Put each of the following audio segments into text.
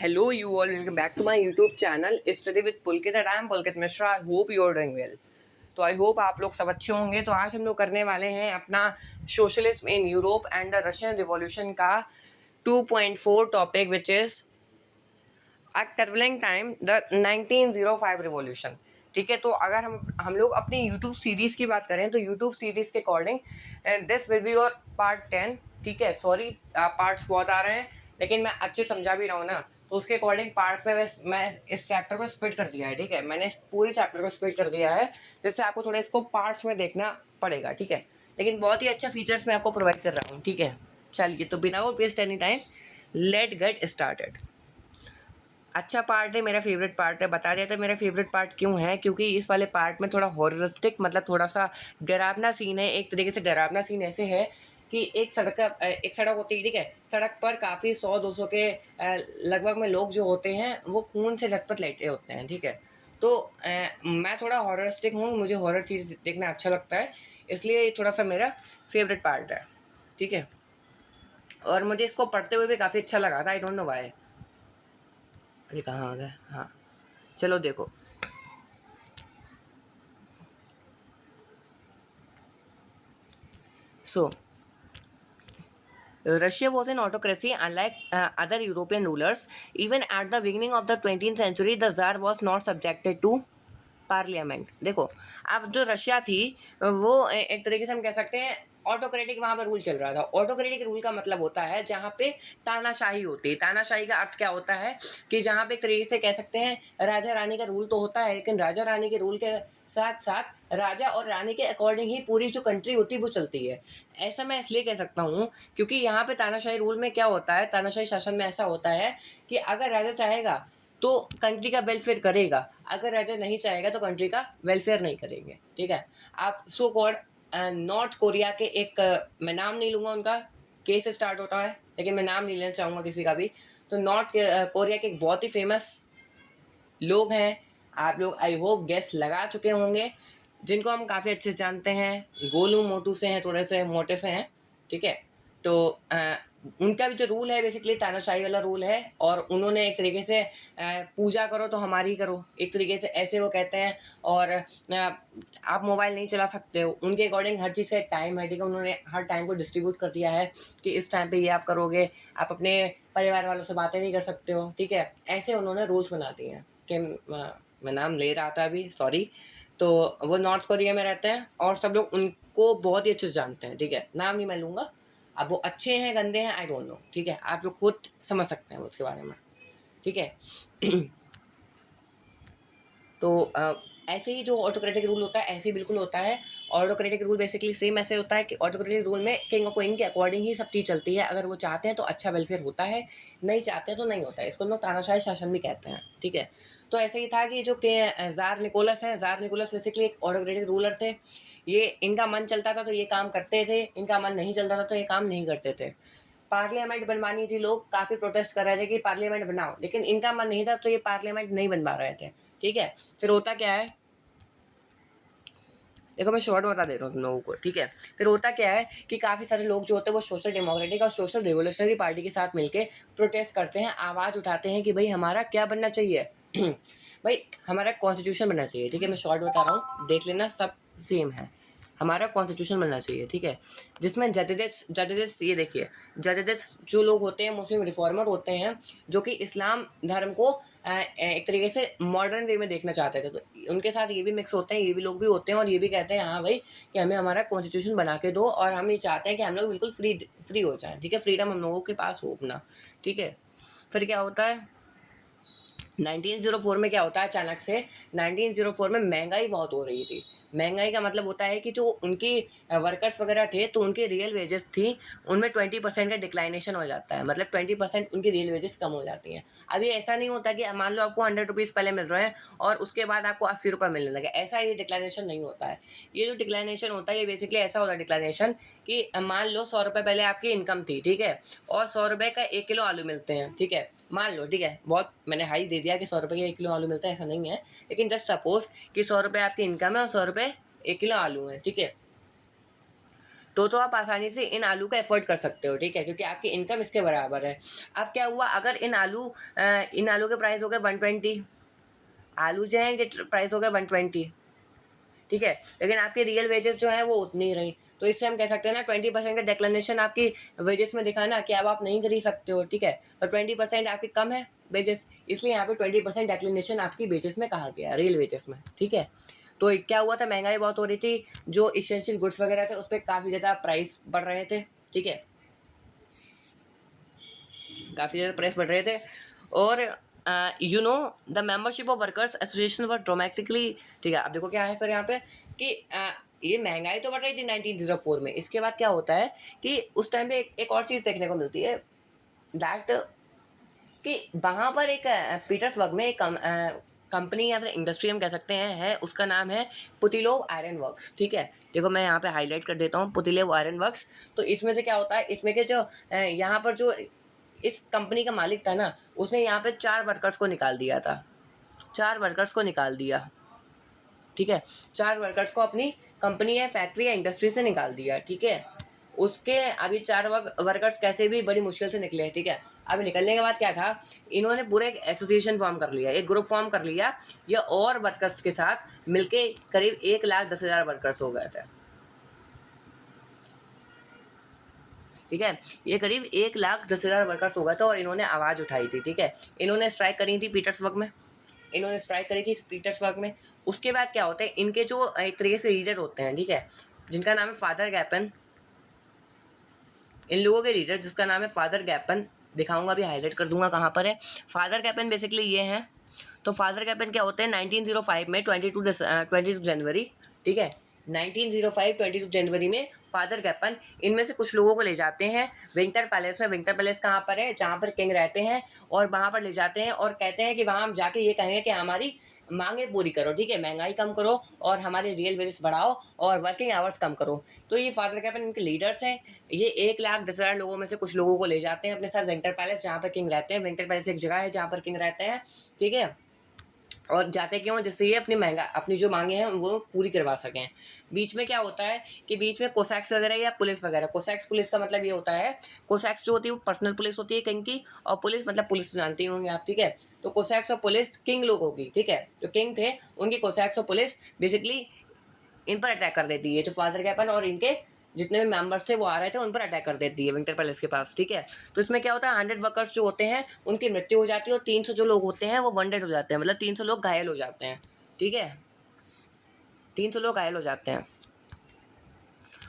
Hello, you all. Welcome back to my YouTube channel Study with Pulkit and I am Pulkit Mishra. I hope you are doing well. तो I hope आप लोग सब अच्छे होंगे। तो आज हम लोग करने वाले हैं अपना socialism in Europe and the Russian revolution का 2.4 topic which is a turbulent time the 1905 revolution. ठीक है, तो अगर हम लोग अपनी यूट्यूब सीरीज़ की बात करें तो यूट्यूब सीरीज़ के according this will be your part 10। ठीक है, सॉरी पार्ट्स बहुत आ रहे हैं लेकिन मैं अच्छे समझा भी रहा हूँ ना, तो उसके अकॉर्डिंग पार्ट्स में मैं इस चैप्टर को स्प्लिट कर दिया है। ठीक है, मैंने इस पूरे चैप्टर को स्प्लिट कर दिया है जिससे आपको थोड़ा इसको पार्ट्स में देखना पड़ेगा। ठीक है, लेकिन बहुत ही अच्छा फीचर्स मैं आपको प्रोवाइड कर रहा हूँ। ठीक है, चलिए तो बिना waste any time let get started. अच्छा पार्ट है, मेरा फेवरेट पार्ट है। बता दिया था मेरा फेवरेट पार्ट क्यों है, क्योंकि इस वाले पार्ट में थोड़ा हॉररिस्टिक मतलब थोड़ा सा डरावना सीन है। एक तरीके से डरावना सीन ऐसे है कि एक सड़क होती है। ठीक है, सड़क पर काफ़ी 100-200 के लगभग में लोग जो होते हैं वो खून से लथपथ लेटे होते हैं। ठीक है, तो मैं थोड़ा हॉररिस्टिक हूँ, मुझे हॉरर चीज़ देखना अच्छा लगता है, इसलिए ये थोड़ा सा मेरा फेवरेट पार्ट है। ठीक है, और मुझे इसको पढ़ते हुए भी काफ़ी अच्छा लगा था। I don't know why. अरे कहाँ आ गया? हाँ, चलो देखो। So, Russia was an autocracy unlike other European rulers. Even at the beginning of the 20th century, the Tsar was not subjected to parliament. देखो, अब जो रशिया थी वो एक तरीके से हम कह सकते हैं ऑटोक्रेटिक वहाँ पर रूल चल रहा था। ऑटोक्रेटिक रूल का मतलब होता है जहाँ पे तानाशाही होती है। तानाशाही का अर्थ क्या होता है कि जहाँ पे एक तरीके से कह सकते हैं राजा रानी का रूल तो होता है, लेकिन राजा रानी के रूल के साथ साथ राजा और रानी के अकॉर्डिंग ही पूरी जो कंट्री होती है वो चलती है। ऐसा मैं इसलिए कह सकता हूँ क्योंकि यहाँ पे तानाशाही रूल में क्या होता है, तानाशाही शासन में ऐसा होता है कि अगर राजा चाहेगा तो कंट्री का वेलफेयर करेगा, अगर राजा नहीं चाहेगा तो कंट्री का वेलफेयर नहीं करेंगे। ठीक है, आप सो कॉल्ड नॉर्थ कोरिया के एक मैं नाम नहीं लूँगा, उनका के से स्टार्ट होता है लेकिन मैं नाम नहीं लेना चाहूँगा किसी का भी। तो नॉर्थ कोरिया के एक बहुत ही फेमस लोग हैं, आप लोग आई होप गेस लगा चुके होंगे, जिनको हम काफ़ी अच्छे से जानते हैं। गोलू मोटू से हैं, थोड़े से मोटे से हैं। ठीक है, तो उनका भी जो रूल है बेसिकली तानाशाही वाला रूल है, और उन्होंने एक तरीके से पूजा करो तो हमारी करो, एक तरीके से ऐसे वो कहते हैं। और आप मोबाइल नहीं चला सकते हो, उनके अकॉर्डिंग हर चीज़ का एक टाइम है। ठीक है, उन्होंने हर टाइम को डिस्ट्रीब्यूट कर दिया है कि इस टाइम पे ये आप करोगे, आप अपने परिवार वालों से बातें नहीं कर सकते हो। ठीक है, ऐसे उन्होंने रूल्स बना दिए हैं कि मैं नाम ले रहा था अभी, सॉरी। तो वो नॉर्थ कोरिया में रहते हैं और सब लोग उनको बहुत ही अच्छे से जानते हैं। ठीक है, नाम नहीं मैं लूँगा। अब वो अच्छे हैं गंदे हैं आई डोंट नो। ठीक है, आप लोग खुद समझ सकते हैं उसके बारे में। ठीक है तो ऐसे ही जो ऑटोक्रेटिक रूल होता है ऐसे ही बिल्कुल होता है। ऑटोक्रेटिक रूल बेसिकली सेम ऐसे होता है कि ऑटोक्रेटिक रूल में किंग और क्वीन के अकॉर्डिंग ही सब चीज़ चलती है। अगर वो चाहते हैं तो अच्छा वेलफेयर होता है, नहीं चाहते हैं तो नहीं होता है। इसको लोग तानाशाही शासन भी कहते हैं। ठीक है, तो ऐसे ही था कि जो के ज़ार निकोलस हैं, ज़ार निकोलस बेसिकली एक ऑटोक्रेटिक रूलर थे। ये इनका मन चलता था तो ये काम करते थे, इनका मन नहीं चलता था तो ये काम नहीं करते थे। पार्लियामेंट बनवानी थी, लोग काफ़ी प्रोटेस्ट कर रहे थे कि पार्लियामेंट बनाओ, लेकिन इनका मन नहीं था तो ये पार्लियामेंट नहीं बनवा रहे थे। ठीक है, फिर होता क्या है, देखो मैं शॉर्ट बता दे रहा हूँ तुम लोगों को। ठीक है, फिर होता क्या है कि काफ़ी सारे लोग जो होते हैं वो सोशल डेमोक्रेटिक और सोशल रिवोल्यूशनरी पार्टी के साथ मिलके प्रोटेस्ट करते हैं, आवाज़ उठाते हैं कि भाई हमारा क्या बनना चाहिए भाई हमारा कॉन्स्टिट्यूशन बनना चाहिए। ठीक है, मैं शॉर्ट बता रहा हूँ, देख लेना, सब सेम है। हमारा कॉन्स्टिट्यूशन बनना चाहिए। ठीक है, जिसमें जजेस ये देखिए, जजेस जो लोग होते हैं मुस्लिम रिफॉर्मर होते हैं जो कि इस्लाम धर्म को एक तरीके से मॉडर्न वे में देखना चाहते थे। तो उनके साथ ये भी मिक्स होते हैं, ये भी लोग भी होते हैं और ये भी कहते हैं हाँ भाई कि हमें हमारा कॉन्स्टिट्यूशन बना के दो, और हम ये चाहते हैं कि हम लोग बिल्कुल फ्री हो जाएं। ठीक है, फ्रीडम हम लोगों के पास हो अपना। ठीक है, फिर क्या होता है 1904 में, क्या होता है अचानक से 1904 में महंगाई बहुत हो रही थी। महंगाई का मतलब होता है कि जो उनकी वर्कर्स वगैरह थे तो उनकी रियल वेजेस थी, उनमें 20% का डिक्लाइनेशन हो जाता है, मतलब 20% उनकी रियल वेजेस कम हो जाती हैं। अभी ऐसा नहीं होता कि मान लो आपको 100 रुपीज़ पहले मिल रहे हैं और उसके बाद आपको 80 रुपये मिलने लगे, ऐसा ये डिक्लाइनेशन नहीं होता है। ये जो डिक्लाइनेशन होता है ये बेसिकली ऐसा होता है डिक्लाइनेशन कि मान लो 100 रुपये पहले आपकी इनकम थी। ठीक है, और 100 रुपये का 1 किलो आलू मिलते हैं। ठीक है, मान लो, ठीक है, बहुत मैंने हाई दे दिया कि 100 रुपये के 1 किलो आलू मिलता है, ऐसा नहीं है, लेकिन जस्ट सपोज कि 100 रुपये आपकी इनकम है और 100 रुपये 1 किलो आलू है। ठीक है, तो आप आसानी से इन आलू का एफोर्ड कर सकते हो, ठीक है, क्योंकि आपकी इनकम इसके बराबर है। अब क्या हुआ, अगर इन आलू के प्राइस हो गए 120, आलू जो है इनके प्राइस हो गए 120, ठीक है, लेकिन आपके रियल वेजेस जो है वो उतनी ही रही। तो इससे हम कह सकते हैं ना 20% का डिक्लेनेशन आपकी वेजेस में दिखाना कि अब आप नहीं खरीद सकते हो, ठीक है, तो 20% आपकी कम है वेजेस, इसलिए यहाँ पे 20% डिक्लेनेशन आपकी वेजेस में कहा गया, रियल वेजेस में, ठीक है। तो क्या हुआ था, महंगाई बहुत हो रही थी, जो इसेंशियल गुड्स वगैरह थे उस पर काफ़ी ज़्यादा प्राइस बढ़ रहे थे, ठीक है, काफ़ी ज़्यादा प्राइस बढ़ रहे थे। और the membership of workers association were dramatically, ठीक है। अब देखो क्या है सर यहाँ पे कि ये महंगाई तो बढ़ रही थी 1904 में, इसके बाद क्या होता है कि उस टाइम पे एक और चीज़ देखने को मिलती है, दैट कि वहाँ पर एक पीटर्सबर्ग में एक कंपनी या फिर इंडस्ट्री हम कह सकते हैं है, उसका नाम है पुतिलोव आयरन वर्क्स, ठीक है। देखो मैं यहाँ पे हाईलाइट कर देता हूँ पुतिलोव आयरन वर्क्स। तो इसमें से क्या होता है, इसमें के जो यहाँ पर जो इस कंपनी का मालिक था ना, उसने यहाँ पे 4 वर्कर्स को निकाल दिया था, 4 वर्कर्स को निकाल दिया, ठीक है, 4 वर्कर्स को अपनी कंपनी या फैक्ट्री या इंडस्ट्री से निकाल दिया, ठीक है। उसके अभी 4 वर्कर्स कैसे भी बड़ी मुश्किल से निकले, ठीक है। अभी निकलने के बाद क्या था, इन्होंने पूरे एक एसोसिएशन फॉर्म कर लिया, एक ग्रुप फॉर्म कर लिया, ये और वर्कर्स के साथ मिलके करीब 1,10,000 वर्कर्स हो गए थे, ठीक है। ये करीब 1,10,000 वर्कर्स हो गए थे और इन्होंने आवाज़ उठाई थी, ठीक है। इन्होंने स्ट्राइक करी थी पीटर्सबर्ग में, इन्होंने स्ट्राइक करी थी पीटर्सबर्ग में। उसके बाद क्या होता है, इनके जो एक तरीके से लीडर होते हैं, ठीक है, जिनका नाम है फादर गैपन, इन लोगों के लीडर जिसका नाम है फादर गैपन, दिखाऊंगा अभी, हाईलाइट कर दूंगा कहाँ पर है। फादर गैपन बेसिकली ये हैं। तो फादर गैपन क्या होते हैं, 1905 में 22 जनवरी, ठीक है, 1905 22 जनवरी में फादर गैपन इनमें से कुछ लोगों को ले जाते हैं विंटर पैलेस में। विंटर पैलेस कहाँ पर है, जहाँ पर किंग रहते हैं, और वहाँ पर ले जाते हैं और कहते हैं कि वहाँ हम जाके ये कहेंगे कि हमारी मांगे पूरी करो, ठीक है, महंगाई कम करो और हमारे रियल वेजेस बढ़ाओ और वर्किंग आवर्स कम करो। तो ये फादर गैपन इनके लीडर्स हैं। ये 1,10,000 लोगों में से कुछ लोगों को ले जाते हैं अपने साथ विंटर पैलेस, जहाँ पर किंग रहते हैं। विंटर पैलेस एक जगह है जहाँ पर किंग रहते हैं, ठीक है। और जाते क्यों, जिससे ये अपनी जो मांगे हैं वो पूरी करवा सकें। बीच में क्या होता है कि बीच में कोसैक्स वगैरह या पुलिस वगैरह, कोसैक्स पुलिस का मतलब ये होता है, कोसैक्स जो होती है वो पर्सनल पुलिस होती है किंग की, और पुलिस मतलब पुलिस जानती होंगे आप, ठीक है। तो कोसैक्स और पुलिस किंग लोगों की, ठीक है, जो किंग थे उनकी कोसैक्स और पुलिस बेसिकली इन पर अटैक कर देती है। जो फादर गैपन और इनके जितने भी मेंबर्स थे वो आ रहे थे, उन पर अटैक कर देती है विंटर पैलेस के पास, ठीक है। तो इसमें क्या होता है, 100 वर्कर्स जो होते हैं उनकी मृत्यु हो जाती है और 300 जो लोग होते हैं वो वनडेड हो जाते हैं, मतलब 300 लोग घायल हो जाते हैं, ठीक है, 300 लोग घायल हो जाते हैं।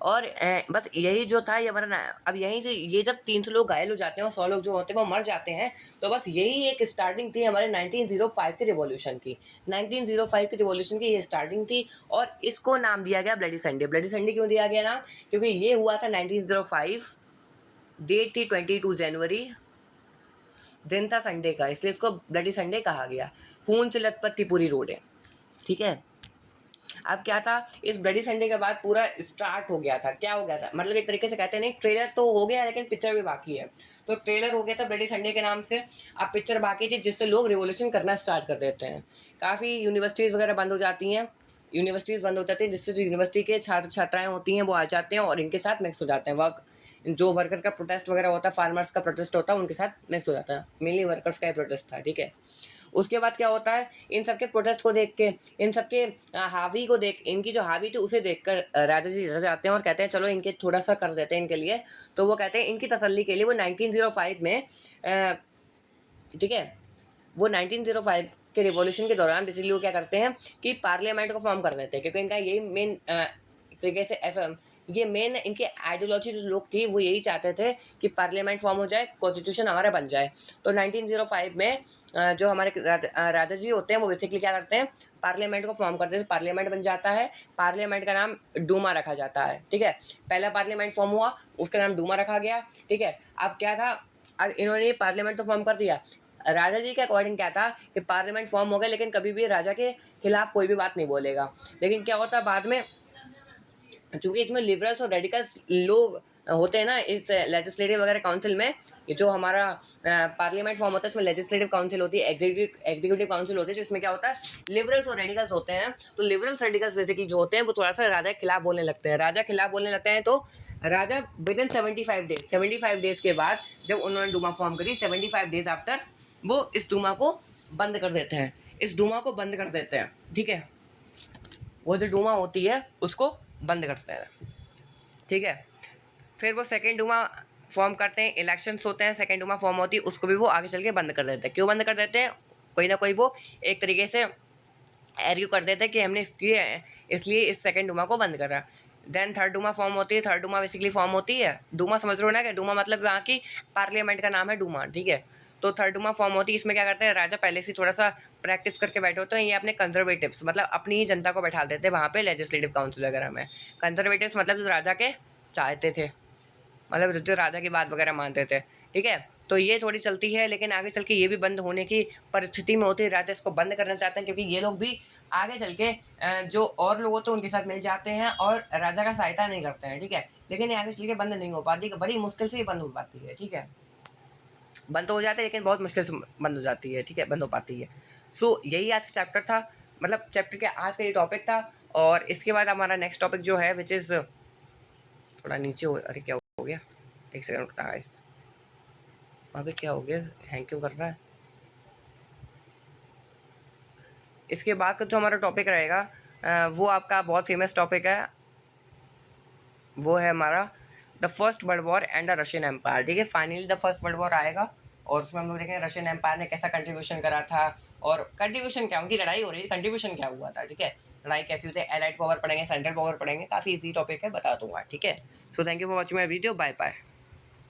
और बस यही जो था ये वरना, अब यहीं से ये जब 300 लोग घायल हो जाते हैं और 100 लोग जो होते हैं वो मर जाते हैं, तो बस यही एक स्टार्टिंग थी हमारे 1905 की रिवॉल्यूशन की। 1905 की रिवॉल्यूशन की ये स्टार्टिंग थी और इसको नाम दिया गया ब्लडी संडे। ब्लडी संडे क्यों दिया गया नाम, क्योंकि ये हुआ था 1905, डेट थी 22 जनवरी, दिन था संडे का, इसलिए इसको ब्लडी संडे कहा गया। खून से लथपथ थी पूरी रोडें, ठीक है। अब क्या था, इस ब्लडी संडे के बाद पूरा स्टार्ट हो गया था, क्या हो गया था, मतलब एक तरीके से कहते हैं नहीं, ट्रेलर तो हो गया लेकिन पिक्चर भी बाकी है। तो ट्रेलर हो गया था ब्लडी संडे के नाम से, अब पिक्चर बाकी थी, जिससे लोग रिवोल्यूशन करना स्टार्ट कर देते हैं। काफ़ी यूनिवर्सिटीज़ वगैरह बंद हो जाती हैं, यूनिवर्सिटीज़ बंद हो जाती हैं, जिससे यूनिवर्सिटी के छात्र छात्राएँ होती हैं वो आ जाते हैं और इनके साथ मिक्स हो जाते हैं। जो वर्कर का प्रोटेस्ट वगैरह होता है, फार्मर्स का प्रोटेस्ट होता है, उनके साथ मिक्स हो जाता है। मेनली वर्कर्स का ही प्रोटेस्ट था, ठीक है। उसके बाद क्या होता है, इन सबके प्रोटेस्ट को देख के, इन सबके हावी को देख, इनकी जो हावी थी उसे देखकर राजा जी डर जाते हैं और कहते हैं चलो इनके थोड़ा सा कर देते हैं इनके लिए। तो वो कहते हैं इनकी तसल्ली के लिए वो 1905 में, ठीक है, वो 1905 के रिवॉल्यूशन के दौरान बेसिकली वो क्या करते हैं कि पार्लियामेंट को फॉर्म कर देते हैं, क्योंकि इनका यही मेन तरीके से ऐसा, ये मेन इनकी आइडियोलॉजी जो लोग थी वो यही चाहते थे कि पार्लियामेंट फॉर्म हो जाए, कॉन्स्टिट्यूशन हमारा बन जाए। तो 1905 में जो हमारे राजा जी होते हैं वो बेसिकली क्या करते हैं, पार्लियामेंट को फॉर्म करते हैं, पार्लियामेंट बन जाता है। पार्लियामेंट का नाम डूमा रखा जाता है, ठीक है। पहला पार्लियामेंट फॉर्म हुआ, उसका नाम डूमा रखा गया, ठीक है। अब क्या था, अब इन्होंने पार्लियामेंट तो फॉर्म कर दिया, राजा जी के अकॉर्डिंग क्या था कि पार्लियामेंट फॉर्म हो गया लेकिन कभी भी राजा के खिलाफ कोई भी बात नहीं बोलेगा। लेकिन क्या होता है बाद में, चूँकि इसमें लिबरल्स और रेडिकल्स लोग होते हैं ना इस लेजिस्लेटिव वगैरह काउंसिल में, ये जो हमारा पार्लियामेंट फॉर्म होता है इसमें लेजिस्लेटिव काउंसिल होती है, एग्जीक्यूटिव काउंसिल होती है, जिसमें क्या होता है लिबरल्स और रेडिकल्स होते हैं। तो लिबरल्स रेडिकल्स बेसिकली जो होते हैं वो थोड़ा सा राजा के खिलाफ बोलने लगते हैं, राजा खिलाफ बोलने लगते हैं तो राजा विद इन 75 डेज के बाद जब उन्होंने डूमा फॉर्म करी, 75 डेज आफ्टर वो इस डूमा को बंद कर देते हैं, ठीक है। वो जो डूमा होती है उसको बंद करते हैं, ठीक है। फिर वो सेकेंड डूमा फॉर्म करते हैं, इलेक्शंस होते हैं, सेकेंड डूमा फॉर्म होती है, उसको भी वो आगे चल के बंद कर देते हैं। क्यों बंद कर देते हैं? कोई ना कोई वो एक तरीके से आर्ग्यू कर देते हैं कि हमने इसलिए इस सेकेंड डूमा को बंद करा। देन थर्ड डूमा फॉर्म होती है। थर्ड डूमा बेसिकली फॉर्म होती है, डूमा समझ रहे हो ना, कि डूमा मतलब वहाँ की पार्लियामेंट का नाम है डूमा, ठीक है। तो थर्ड डूमा फॉर्म होती है, इसमें क्या करते हैं, राजा पहले से थोड़ा सा प्रैक्टिस करके बैठे होते हैं, ये अपने कंजर्वेटिव्स मतलब अपनी ही जनता को बैठा देते हैं वहाँ पे लेजिस्लेटिव काउंसिल वगैरह में। कंजर्वेटिव्स मतलब जो राजा के चाहते थे, मतलब जो राजा की बात वगैरह मानते थे, ठीक है। तो ये थोड़ी चलती है, लेकिन आगे चल के ये भी बंद होने की परिस्थिति में होती है। राजा इसको बंद करना चाहते हैं क्योंकि ये लोग भी आगे चल के जो और लोग होते हैं उनके साथ मिल जाते हैं और राजा का सहायता नहीं करते हैं, ठीक है। लेकिन ये आगे चल के बंद नहीं हो पाती, बड़ी मुश्किल से ही बंद हो पाती है, ठीक है। बंद तो हो जाता है लेकिन बहुत मुश्किल से बंद हो जाती है, ठीक है, बंद हो पाती है। सो यही आज का चैप्टर था, मतलब चैप्टर के आज का ये टॉपिक था। और इसके बाद हमारा नेक्स्ट टॉपिक जो है विच इज़ थोड़ा नीचे हो, अरे क्या हो गया, एक सेकंड रुकना गाइस, वहाँ पे क्या हो गया, हैंग क्यों कर रहा है। इसके बाद का जो हमारा टॉपिक रहेगा वो आपका बहुत फेमस टॉपिक है, वो है हमारा the first world war and the Russian empire, ठीक है। Finally the first world war आएगा और उसमें हम लोग देखेंगे रशियन एम्पायर ने कैसा कंट्रीब्यूशन करा था, और कंट्रीब्यूशन क्या, उनकी लड़ाई हो रही थी, कंट्रीब्यूशन क्या हुआ था, ठीक है। लड़ाई कैसी होती है, एलाइड पावर पढ़ेंगे, सेंट्रल पावर पढ़ेंगे, काफ़ी ईजी टॉपिक है, बता दूंगा, ठीक है। So thank you for watching my video, bye bye.